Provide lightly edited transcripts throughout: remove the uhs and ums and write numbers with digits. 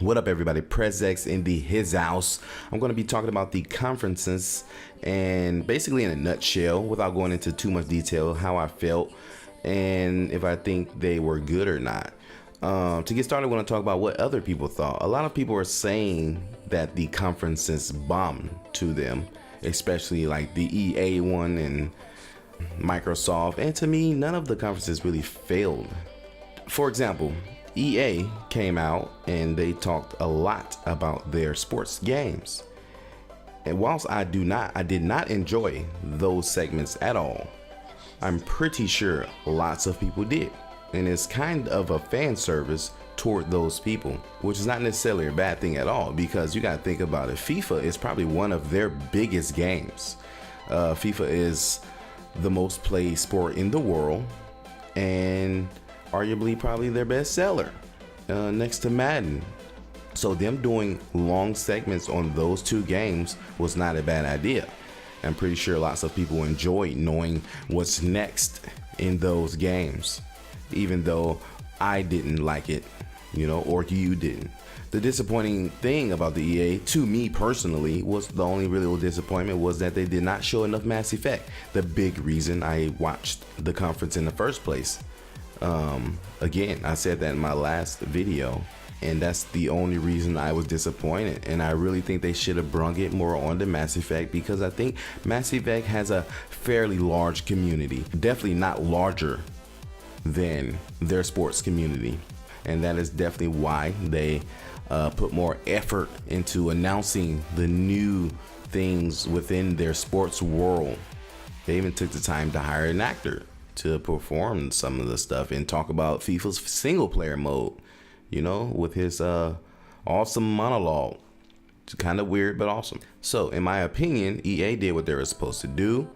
What up, everybody? Prezz in his house. I'm going to be talking about the conferences and basically in a nutshell, without going into too much detail, how I felt and if I think they were good or not. To get started, I want to talk about what other people thought. A lot of people are saying that the conferences bombed to them, especially like the EA one and Microsoft. And to me, none of the conferences really failed. For example, EA came out and they talked a lot about their sports games. And whilst I did not enjoy those segments at all, I'm pretty sure lots of people did. And it's kind of a fan service toward those people, which is not necessarily a bad thing at all, because you got to think about it. FIFA is probably one of their biggest games. FIFA is the most played sport in the world and arguably probably their best seller, next to Madden. So them doing long segments on those two games was not a bad idea. I'm pretty sure lots of people enjoyed knowing what's next in those games, even though I didn't like it, or you didn't. The disappointing thing about the EA, to me personally, was the only real disappointment was that they did not show enough Mass Effect. The big reason I watched the conference in the first place. Again, I said that in my last video, and that's the only reason I was disappointed. And I really think they should have brung it more on to Mass Effect, because I think Mass Effect has a fairly large community, definitely not larger than their sports community, and that is definitely why they put more effort into announcing the new things within their sports world. They even took the time to hire an actor to perform some of the stuff and talk about FIFA's single player mode, with his awesome monologue. It's kind of weird, but awesome. So in my opinion, EA did what they were supposed to do,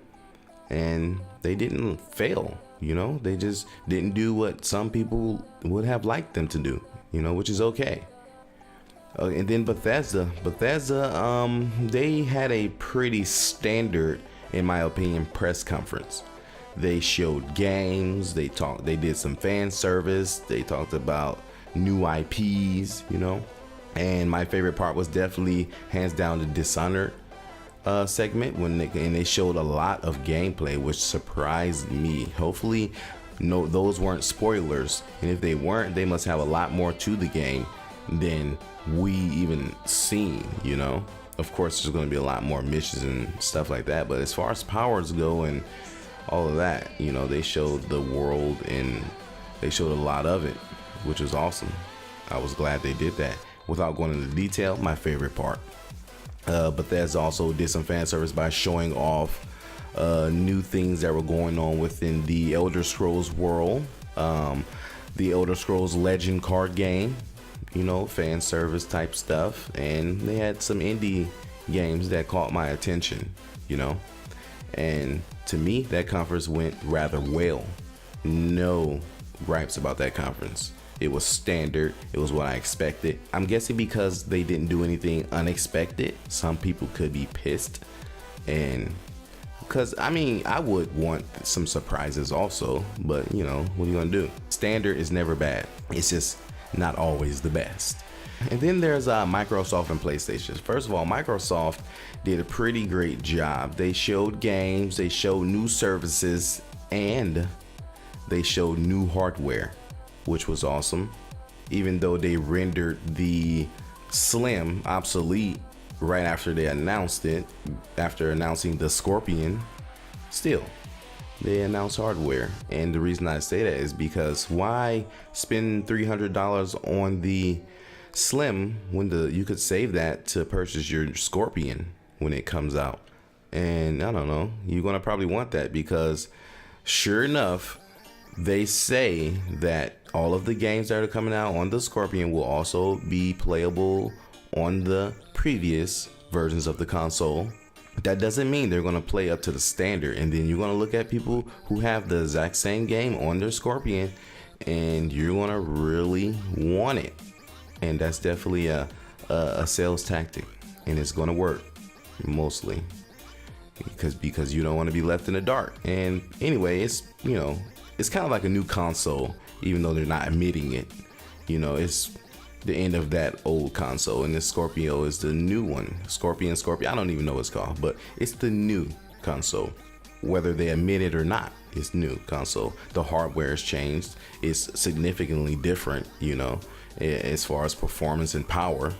and they didn't fail. They just didn't do what some people would have liked them to do, which is okay. And then Bethesda, they had a pretty standard, in my opinion, press conference. They showed games, they did some fan service, they talked about new IPs, and my favorite part was definitely hands down the Dishonored segment when they showed a lot of gameplay, which surprised me. Hopefully those weren't spoilers, and if they weren't, they must have a lot more to the game than we even seen. Of course there's going to be a lot more missions and stuff like that, but as far as powers go and all of that, they showed the world and they showed a lot of it, which was awesome. I was glad they did that. Without going into detail, my favorite part. Bethesda also did some fan service by showing off new things that were going on within the Elder Scrolls world. The Elder Scrolls Legend card game, fan service type stuff. And they had some indie games that caught my attention, And to me, that conference went rather well. No gripes about that conference. It was standard. It was what I expected. I'm guessing because they didn't do anything unexpected, some people could be pissed. And because, I would want some surprises also, but what are you gonna do? Standard is never bad. It's just not always the best. And then there's Microsoft and PlayStation. First of all, Microsoft did a pretty great job. They showed games, they showed new services, and they showed new hardware, which was awesome. Even though they rendered the Slim obsolete right after they announced it, after announcing the Scorpion, still they announced hardware. And the reason I say that is because why spend $300 on the Slim when you could save that to purchase your Scorpion when it comes out? And I don't know, you're gonna probably want that, because sure enough, they say that all of the games that are coming out on the Scorpion will also be playable on the previous versions of the console. That doesn't mean they're going to play up to the standard. And then you're going to look at people who have the exact same game on their Scorpion, and you're going to really want it. And that's definitely a sales tactic, and it's going to work mostly because you don't want to be left in the dark. And anyway, it's it's kind of like a new console, even though they're not admitting it. the end of that old console, and the Scorpio is the new one. Scorpion, I don't even know what it's called, but it's the new console. Whether they admit it or not, it's new console. The hardware has changed. It's significantly different, you know, as far as performance and power.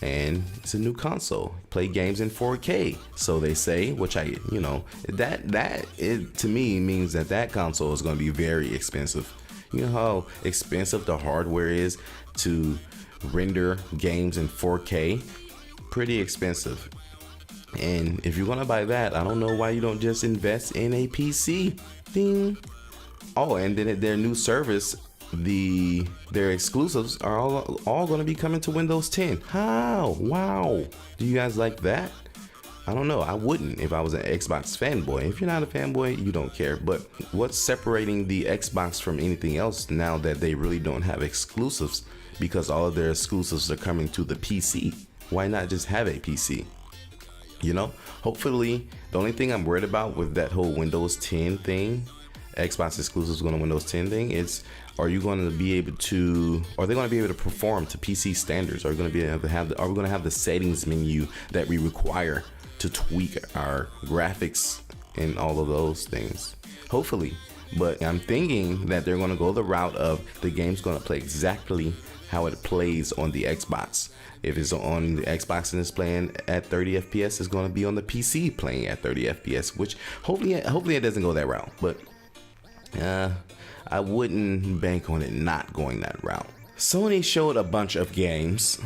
And it's a new console. Play games in 4K, so they say, which I, you know, that it to me means that console is going to be very expensive. You know how expensive the hardware is to render games in 4K? Pretty expensive. And if you're gonna buy that, I don't know why you don't just invest in a PC. Ding. Oh, and then their new service, their exclusives are all gonna be coming to Windows 10. How? Wow. Do you guys like that? I don't know. I wouldn't if I was an Xbox fanboy. If you're not a fanboy, you don't care. But what's separating the Xbox from anything else now that they really don't have exclusives? Because all of their exclusives are coming to the PC. Why not just have a PC? You know, hopefully, the only thing I'm worried about with that whole Windows 10 thing, Xbox exclusives going to Windows 10 thing, is are they going to be able to perform to PC standards? Are we going to have the settings menu that we require to tweak our graphics and all of those things? Hopefully. But I'm thinking that they're going to go the route of the game's going to play exactly how it plays on the Xbox. If it's on the Xbox and it's playing at 30 FPS, it's going to be on the PC playing at 30 FPS, which hopefully it doesn't go that route. But I wouldn't bank on it not going that route. Sony showed a bunch of games,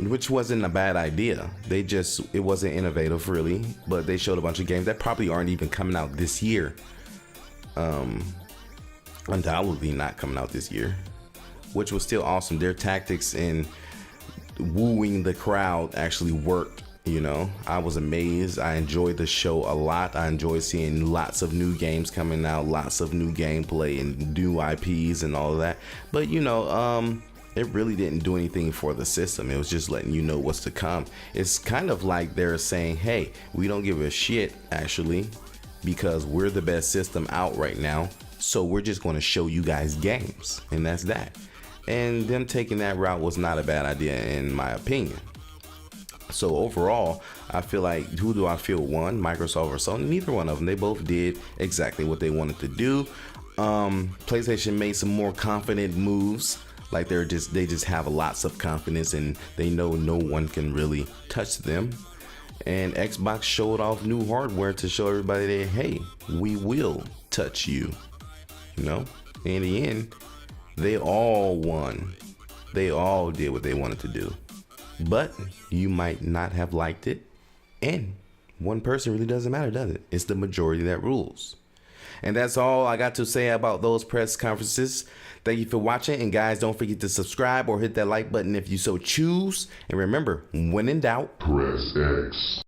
which wasn't a bad idea. It wasn't innovative really, but they showed a bunch of games that probably aren't even coming out this year. Undoubtedly not coming out this year, which was still awesome. Their tactics in wooing the crowd actually worked. You know, I was amazed. I enjoyed the show a lot. I enjoyed seeing lots of new games coming out, lots of new gameplay and new IPs and all of that. But you know, it really didn't do anything for the system. It was just letting you know what's to come. It's kind of like they're saying, hey, we don't give a shit actually, because we're the best system out right now. So we're just going to show you guys games, and that's that. And them taking that route was not a bad idea in my opinion. So overall, I feel like, who do I feel won, Microsoft or Sony? Neither one of them. They both did exactly what they wanted to do. PlayStation made some more confident moves. Like they just have lots of confidence and they know no one can really touch them. And Xbox showed off new hardware to show everybody that, hey, we will touch you. You know, in the end, they all won. They all did what they wanted to do. But you might not have liked it. And one person really doesn't matter, does it? It's the majority that rules. And that's all I got to say about those press conferences. Thank you for watching. And guys, don't forget to subscribe or hit that like button if you so choose. And remember, when in doubt, press X.